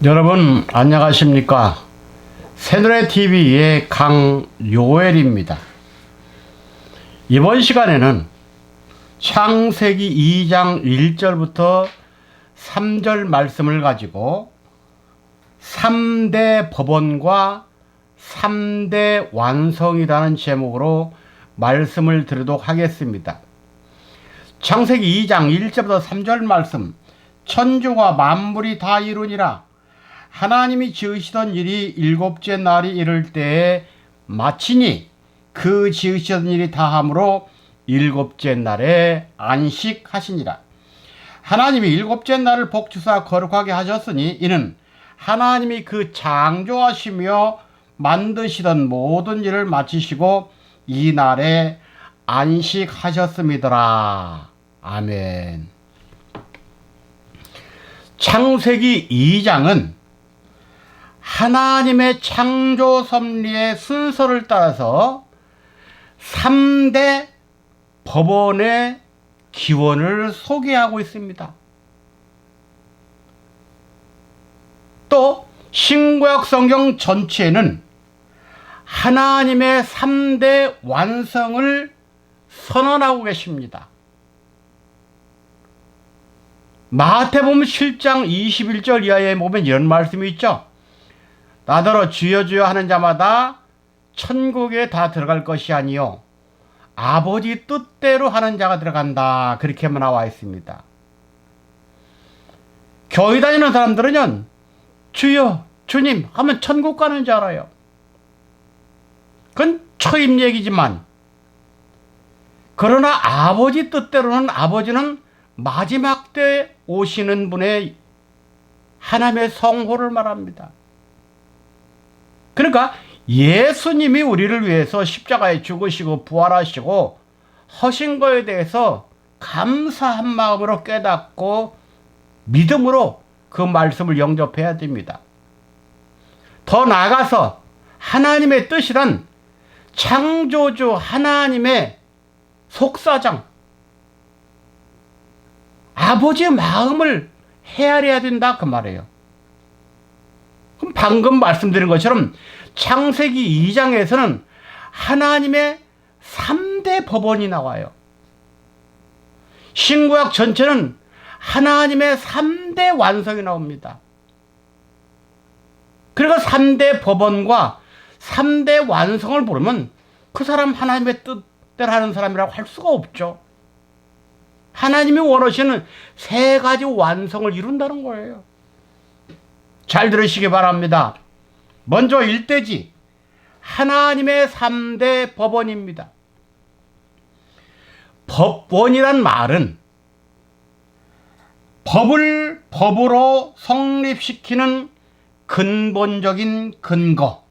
여러분 안녕하십니까? 새누리TV의 강요엘입니다. 이번 시간에는 창세기 2장 1절부터 3절 말씀을 가지고 3대 법원과 3대 완성이라는 제목으로 말씀을 드리도록 하겠습니다. 창세기 2장 1절부터 3절 말씀, 천주가 만물이 다 이루니라. 하나님이 지으시던 일이 일곱째 날이 이를 때에 마치니 그 지으시던 일이 다함으로 일곱째 날에 안식하시니라. 하나님이 일곱째 날을 복주사 거룩하게 하셨으니 이는 하나님이 그 창조하시며 만드시던 모든 일을 마치시고 이 날에 안식하셨음이더라. 아멘. 창세기 2장은 하나님의 창조 섭리의 순서를 따라서 3대 법원의 기원을 소개하고 있습니다. 또 신구약 성경 전체는 하나님의 3대 완성을 선언하고 계십니다. 마태복음 7장 21절 이하에 보면 이런 말씀이 있죠. 나더러 주여 주여 하는 자마다 천국에 다 들어갈 것이 아니요 아버지 뜻대로 하는 자가 들어간다. 그렇게만 나와 있습니다. 교회 다니는 사람들은요, 주여 주님 하면 천국 가는 줄 알아요. 그건 초입 얘기지만, 그러나 아버지 뜻대로는 아버지는 마지막 때 오시는 분의 하나님의 성호를 말합니다. 그러니까 예수님이 우리를 위해서 십자가에 죽으시고 부활하시고 하신 거에 대해서 감사한 마음으로 깨닫고 믿음으로 그 말씀을 영접해야 됩니다. 더 나아가서 하나님의 뜻이란 창조주 하나님의 속사정, 아버지의 마음을 헤아려야 된다 그 말이에요. 그럼 방금 말씀드린 것처럼 창세기 2장에서는 하나님의 3대 법원이 나와요. 신구약 전체는 하나님의 3대 완성이 나옵니다. 그리고 3대 법원과 3대 완성을 보려면 그 사람 하나님의 뜻대로 하는 사람이라고 할 수가 없죠. 하나님이 원하시는 3가지 완성을 이룬다는 거예요. 잘 들으시기 바랍니다. 먼저 일대지, 하나님의 3대 법원입니다. 법원이란 말은 법을 법으로 성립시키는 근본적인 근거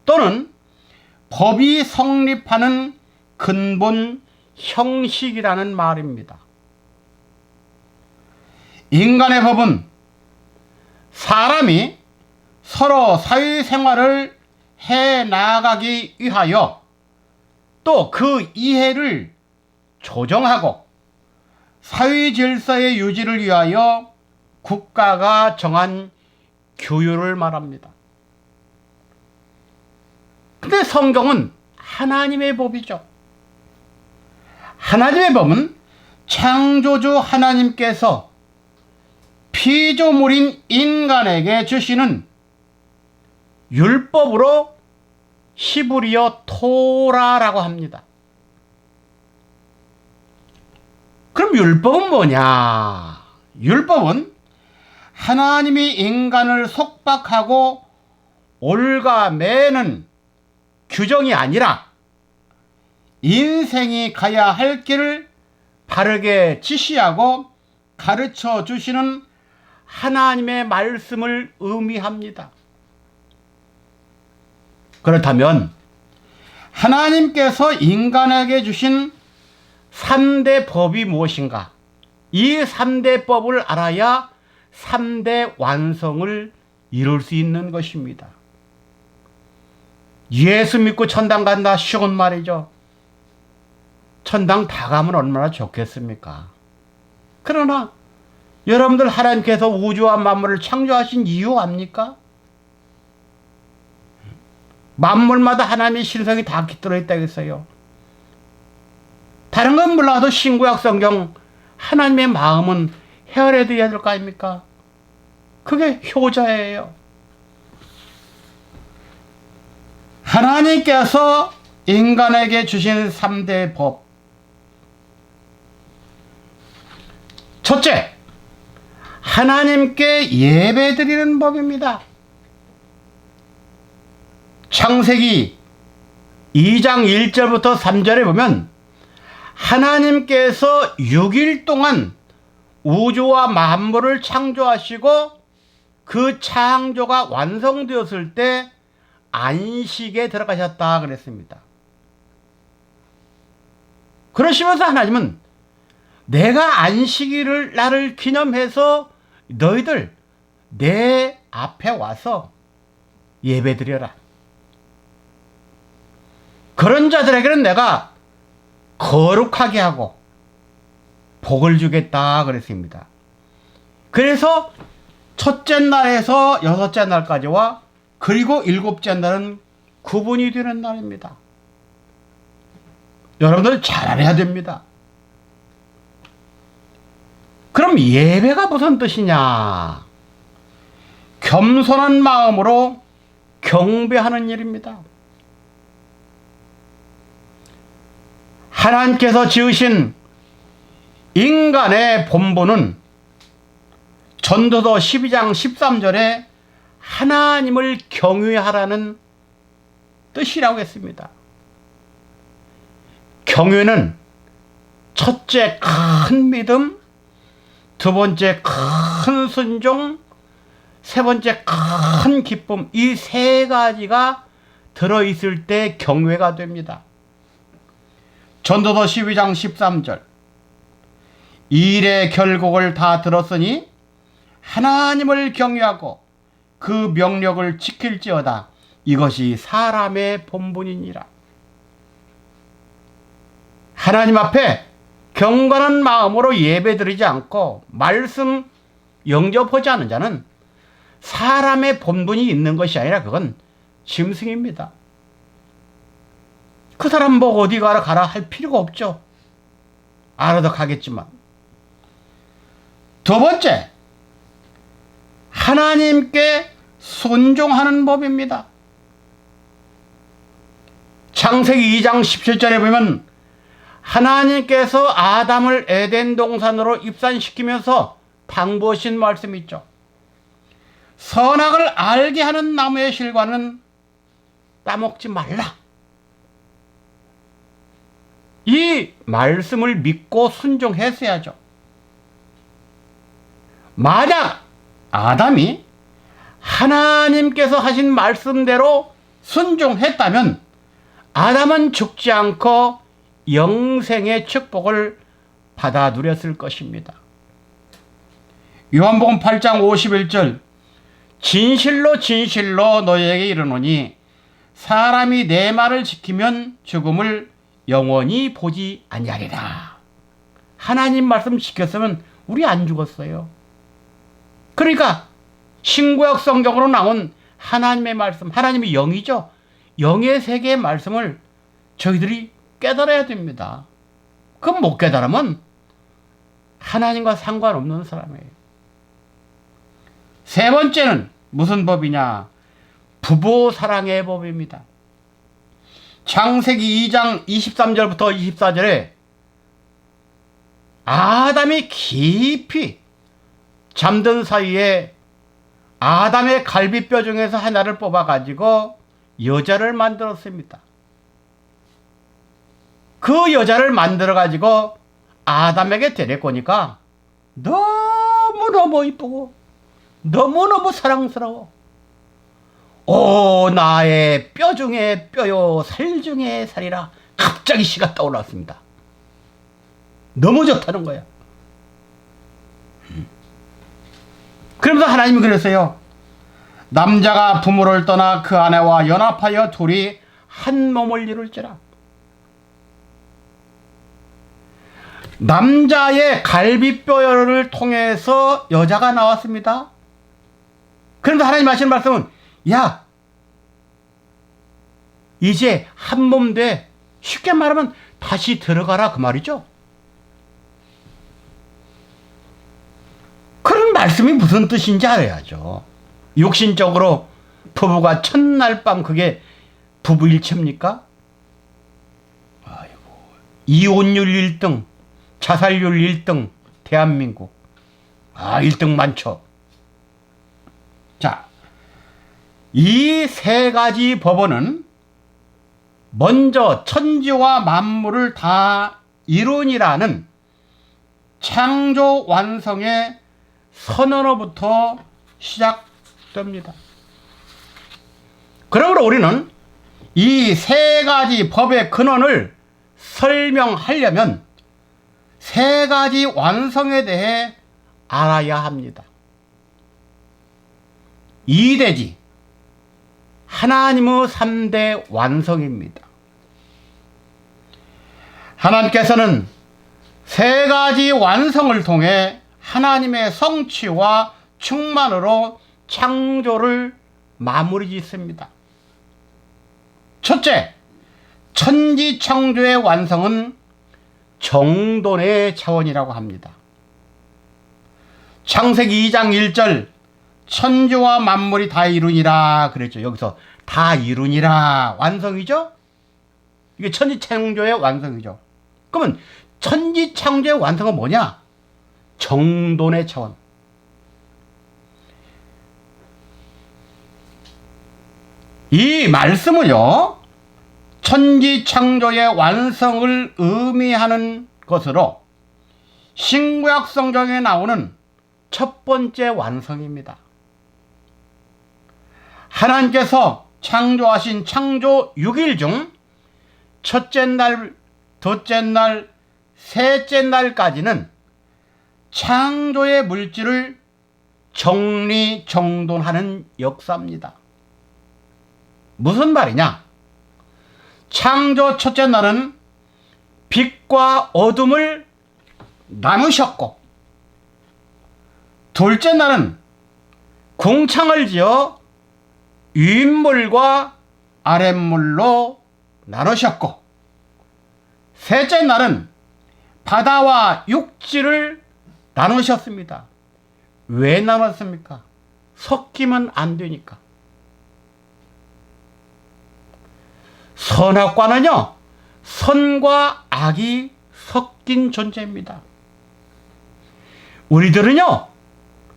또는 법이 성립하는 근본 형식이라는 말입니다. 인간의 법은 사람이 서로 사회생활을 해 나가기 위하여 또 그 이해를 조정하고 사회질서의 유지를 위하여 국가가 정한 규율을 말합니다. 근데 성경은 하나님의 법이죠. 하나님의 법은 창조주 하나님께서 피조물인 인간에게 주시는 율법으로 히브리어 토라라고 합니다. 그럼 율법은 뭐냐? 율법은 하나님이 인간을 속박하고 올가매는 규정이 아니라 인생이 가야 할 길을 바르게 지시하고 가르쳐 주시는 하나님의 말씀을 의미합니다. 그렇다면 하나님께서 인간에게 주신 3대 법이 무엇인가? 이 3대 법을 알아야 3대 완성을 이룰 수 있는 것입니다. 예수 믿고 천당 간다 쉬운 말이죠. 천당 다 가면 얼마나 좋겠습니까? 그러나 여러분들 하나님께서 우주와 만물을 창조하신 이유 압니까? 만물마다 하나님의 신성이 다 깃들어 있다고 했어요. 다른 건 몰라도 신구약 성경 하나님의 마음은 헤아려야 될 거 아닙니까? 그게 효자예요. 하나님께서 인간에게 주신 3대 법. 첫째, 하나님께 예배드리는 법입니다. 창세기 2장 1절부터 3절에 보면 하나님께서 6일 동안 우주와 만물을 창조하시고 그 창조가 완성되었을 때 안식에 들어가셨다 그랬습니다. 그러시면서 하나님은 내가 안식일을 나를 기념해서 너희들 내 앞에 와서 예배드려라. 그런 자들에게는 내가 거룩하게 하고 복을 주겠다 그랬습니다. 그래서 첫째 날에서 여섯째 날까지와 그리고 일곱째 날은 구분이 되는 날입니다. 여러분들 잘 알아야 됩니다. 그럼 예배가 무슨 뜻이냐? 겸손한 마음으로 경배하는 일입니다. 하나님께서 지으신 인간의 본분은 전도서 12장 13절에 하나님을 경외하라는 뜻이라고 했습니다. 경외는 첫째 큰 믿음, 두 번째 큰 순종, 세 번째 큰 기쁨, 이 세 가지가 들어있을 때 경외가 됩니다. 전도서 12장 13절 이 일의 결국을 다 들었으니 하나님을 경외하고 그 명령을 지킬지어다. 이것이 사람의 본분이니라. 하나님 앞에 경건한 마음으로 예배드리지 않고 말씀 영접하지 않은 자는 사람의 본분이 있는 것이 아니라 그건 짐승입니다. 그 사람 뭐 어디 가라 할 필요가 없죠. 알아도 가겠지만. 두 번째, 하나님께 순종하는 법입니다. 창세기 2장 17절에 보면 하나님께서 아담을 에덴 동산으로 입산시키면서 당부하신 말씀이 있죠. 선악을 알게 하는 나무의 실과는 따먹지 말라. 이 말씀을 믿고 순종했어야죠. 만약 아담이 하나님께서 하신 말씀대로 순종했다면 아담은 죽지 않고 영생의 축복을 받아 누렸을 것입니다. 요한복음 8장 51절 진실로 진실로 너희에게 이르노니 사람이 내 말을 지키면 죽음을 영원히 보지 아니하리라. 하나님 말씀 지켰으면 우리 안 죽었어요. 그러니까 신구약 성경으로 나온 하나님의 말씀, 하나님이 영이죠. 영의 세계의 말씀을 저희들이 깨달아야 됩니다. 그럼 못 깨달으면 하나님과 상관없는 사람이에요. 세 번째는 무슨 법이냐? 부부 사랑의 법입니다. 창세기 2장 23절부터 24절에 아담이 깊이 잠든 사이에 아담의 갈비뼈 중에서 하나를 뽑아가지고 여자를 만들었습니다. 그 여자를 만들어가지고 아담에게 데리고 오니까 너무너무 이쁘고 너무너무 사랑스러워. 오 나의 뼈 중에 뼈요 살 중에 살이라 갑자기 시가 떠올랐습니다. 너무 좋다는 거야. 그러면서 하나님이 그랬어요. 남자가 부모를 떠나 그 아내와 연합하여 둘이 한 몸을 이룰지라. 남자의 갈비뼈를 통해서 여자가 나왔습니다. 그런데 하나님 하시는 말씀은, 야, 이제 한 몸 돼. 쉽게 말하면 다시 들어가라, 그 말이죠. 그런 말씀이 무슨 뜻인지 알아야죠. 육신적으로 부부가 첫날 밤 그게 부부일체입니까? 아이고, 이혼율 1등, 자살률 1등, 대한민국. 1등 많죠. 자, 이 세 가지 법원은 먼저 천지와 만물을 다 이루니라는 창조 완성의 선언으로부터 시작됩니다. 그러므로 우리는 이 세 가지 법의 근원을 설명하려면 세 가지 완성에 대해 알아야 합니다. 이대지, 하나님의 3대 완성입니다. 하나님께서는 세 가지 완성을 통해 하나님의 성취와 충만으로 창조를 마무리 짓습니다. 첫째, 천지 창조의 완성은 정돈의 차원이라고 합니다. 창세기 2장 1절, 천지와 만물이 다 이루니라 그랬죠. 여기서 다 이루니라, 완성이죠? 이게 천지 창조의 완성이죠. 그러면 천지 창조의 완성은 뭐냐? 정돈의 차원. 이 말씀은요, 천지 창조의 완성을 의미하는 것으로 신구약 성경에 나오는 첫 번째 완성입니다. 하나님께서 창조하신 창조 6일 중 첫째 날, 둘째 날, 셋째 날까지는 창조의 물질을 정리정돈하는 역사입니다. 무슨 말이냐? 창조 첫째 날은 빛과 어둠을 나누셨고, 둘째 날은 궁창을 지어 윗물과 아랫물로 나누셨고, 셋째 날은 바다와 육지를 나누셨습니다. 왜 나눴습니까? 섞이면 안 되니까. 선악과는요, 선과 악이 섞인 존재입니다. 우리들은요,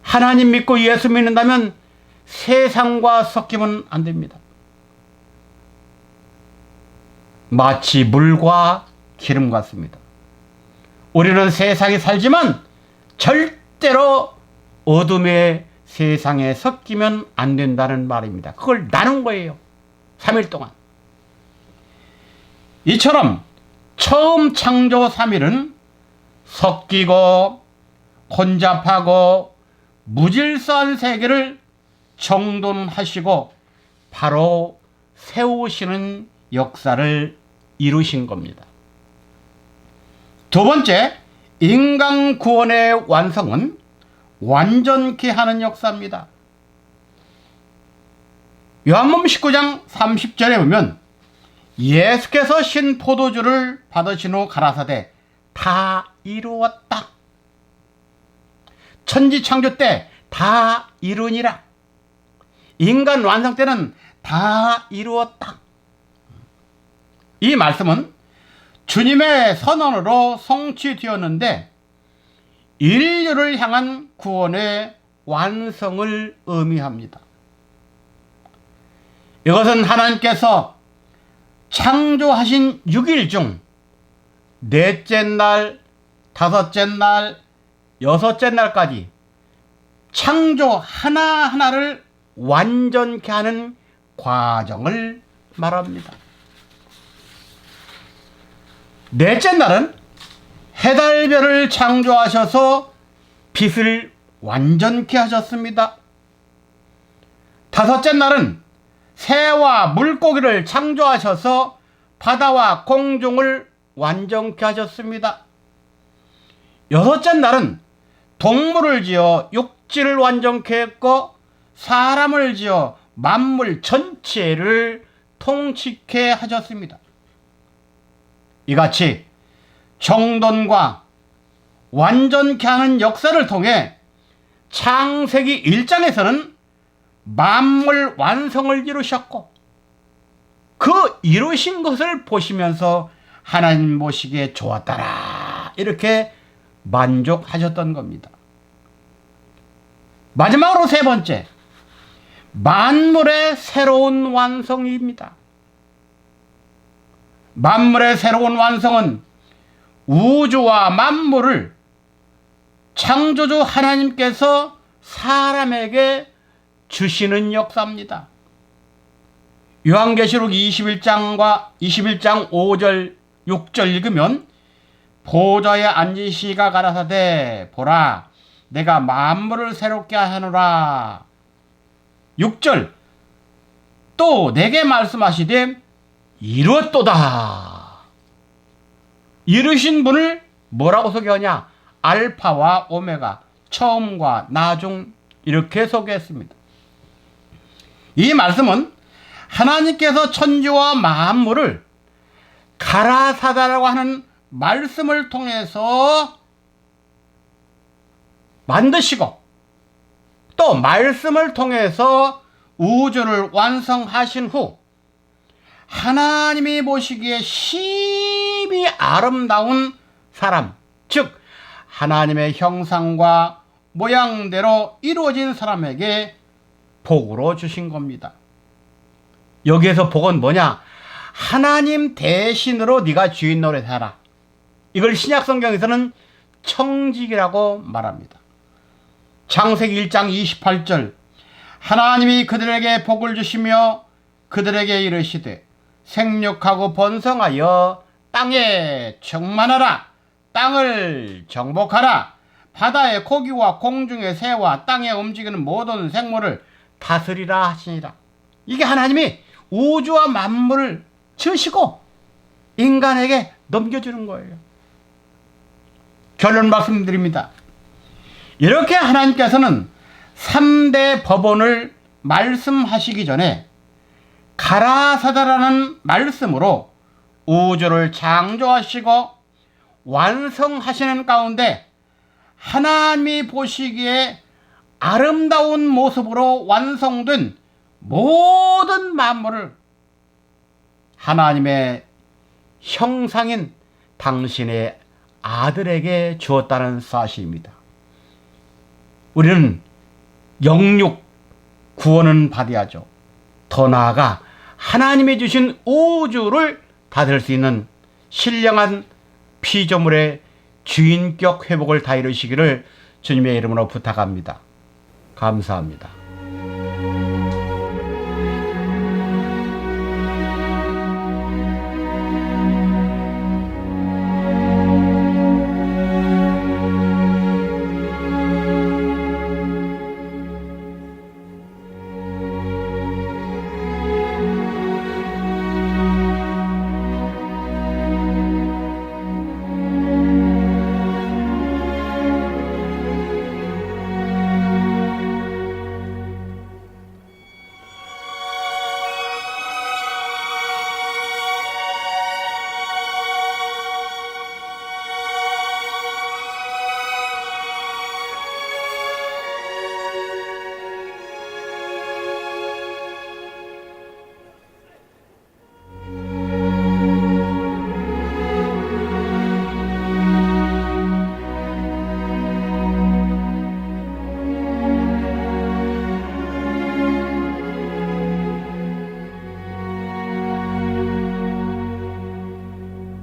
하나님 믿고 예수 믿는다면 세상과 섞이면 안 됩니다. 마치 물과 기름 같습니다. 우리는 세상에 살지만 절대로 어둠의 세상에 섞이면 안 된다는 말입니다. 그걸 나눈 거예요. 3일 동안. 이처럼 처음 창조 3일은 섞이고 혼잡하고 무질서한 세계를 정돈하시고 바로 세우시는 역사를 이루신 겁니다. 두 번째, 인간 구원의 완성은 완전케 하는 역사입니다. 요한복음 19장 30절에 보면 예수께서 신 포도주를 받으신 후 가라사대 다 이루었다. 천지 창조 때 다 이루니라. 인간 완성 때는 다 이루었다. 이 말씀은 주님의 선언으로 성취되었는데 인류를 향한 구원의 완성을 의미합니다. 이것은 하나님께서 창조하신 6일 중 넷째 날, 다섯째 날, 여섯째 날까지 창조 하나하나를 완전케 하는 과정을 말합니다. 넷째 날은 해달별을 창조하셔서 빛을 완전케 하셨습니다. 다섯째 날은 새와 물고기를 창조하셔서 바다와 공중을 완전케 하셨습니다. 여섯째 날은 동물을 지어 육지를 완전케 했고 사람을 지어 만물 전체를 통치케 하셨습니다. 이같이 정돈과 완전케 하는 역사를 통해 창세기 1장에서는 만물 완성을 이루셨고 그 이루신 것을 보시면서 하나님 보시기에 좋았더라 이렇게 만족하셨던 겁니다. 마지막으로 세 번째, 만물의 새로운 완성입니다. 만물의 새로운 완성은 우주와 만물을 창조주 하나님께서 사람에게 주시는 역사입니다. 요한계시록 21장 5절 6절 읽으면 보좌에 앉으시가 가라사대 보라 내가 만물을 새롭게 하노라. 6절 또 내게 말씀하시되 이루었도다. 이루신 분을 뭐라고 소개하냐? 알파와 오메가, 처음과 나중 이렇게 소개했습니다. 이 말씀은 하나님께서 천지와 만물을 가라사다라고 하는 말씀을 통해서 만드시고 또 말씀을 통해서 우주를 완성하신 후 하나님이 보시기에 심히 아름다운 사람, 즉 하나님의 형상과 모양대로 이루어진 사람에게 복으로 주신 겁니다. 여기에서 복은 뭐냐? 하나님 대신으로 네가 주인 노릇하라. 이걸 신약성경에서는 청직이라고 말합니다. 창세기 1장 28절 하나님이 그들에게 복을 주시며 그들에게 이르시되 생육하고 번성하여 땅에 충만하라. 땅을 정복하라. 바다의 고기와 공중의 새와 땅에 움직이는 모든 생물을 다스리라 하시니라. 이게 하나님이 우주와 만물을 지으시고 인간에게 넘겨주는 거예요. 결론 말씀드립니다. 이렇게 하나님께서는 3대 법원을 말씀하시기 전에 가라사다라는 말씀으로 우주를 창조하시고 완성하시는 가운데 하나님이 보시기에 아름다운 모습으로 완성된 모든 만물을 하나님의 형상인 당신의 아들에게 주었다는 사실입니다. 우리는 영육 구원은 받아야죠. 더 나아가 하나님이 주신 우주를 받을 수 있는 신령한 피조물의 주인격 회복을 다 이루시기를 주님의 이름으로 부탁합니다. 감사합니다.